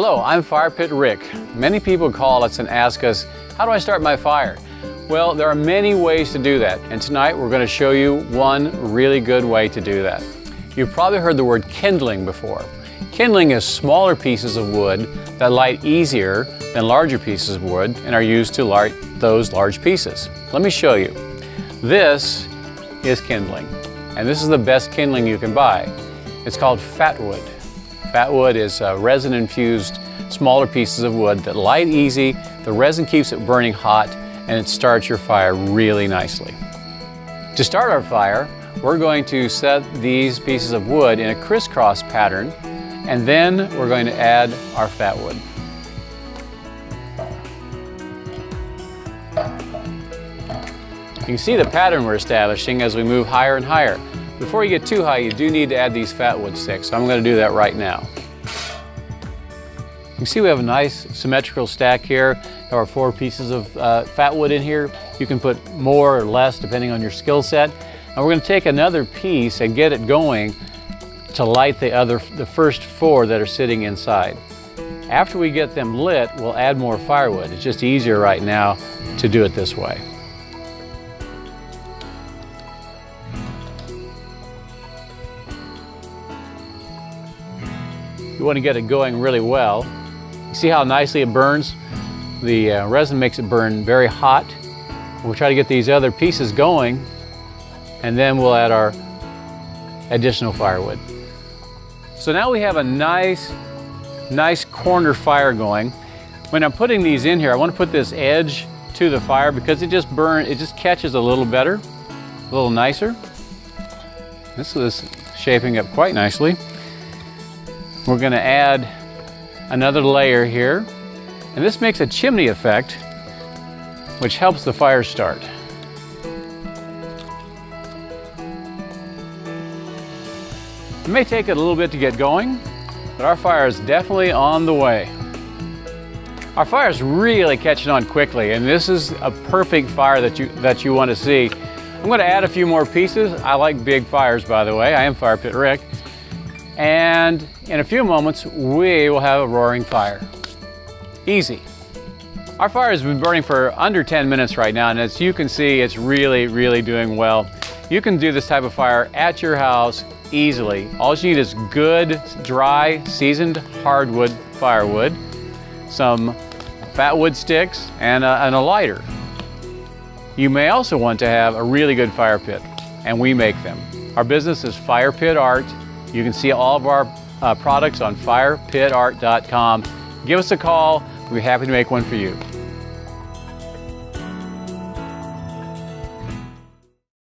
Hello, I'm Fire Pit Rick. Many people call us and ask us, how do I start my fire? Well, there are many ways to do that, and tonight we're going to show you one really good way to do that. You've probably heard the word kindling before. Kindling is smaller pieces of wood that light easier than larger pieces of wood and are used to light those large pieces. Let me show you. This is kindling, and this is the best kindling you can buy. It's called fatwood. Fatwood is resin-infused smaller pieces of wood that light easy, the resin keeps it burning hot, and it starts your fire really nicely. To start our fire, we're going to set these pieces of wood in a crisscross pattern, and then we're going to add our fatwood. You can see the pattern we're establishing as we move higher and higher. Before you get too high, you do need to add these fatwood sticks, so I'm going to do that right now. You can see we have a nice symmetrical stack here. There are 4 pieces of fatwood in here. You can put more or less depending on your skill set. And we're going to take another piece and get it going to light the first 4 that are sitting inside. After we get them lit, we'll add more firewood. It's just easier right now to do it this way. You want to get it going really well. You see how nicely it burns? The resin makes it burn very hot. We'll try to get these other pieces going, and then we'll add our additional firewood. So now we have a nice corner fire going. When I'm putting these in here, I want to put this edge to the fire because it just catches a little better, a little nicer. This is shaping up quite nicely. We're going to add another layer here, and this makes a chimney effect, which helps the fire start. It may take it a little bit to get going, but our fire is definitely on the way. Our fire is really catching on quickly, and this is a perfect fire that you want to see. I'm going to add a few more pieces. I like big fires, by the way. I am Fire Pit Rick. And in a few moments, we will have a roaring fire. Easy. Our fire has been burning for under 10 minutes right now, and as you can see, it's really doing well. You can do this type of fire at your house easily. All you need is good, dry, seasoned hardwood firewood, some fatwood sticks, and a lighter. You may also want to have a really good fire pit, and we make them. Our business is Fire Pit Art. You can see all of our products on firepitart.com. Give us a call. We'll be happy to make one for you.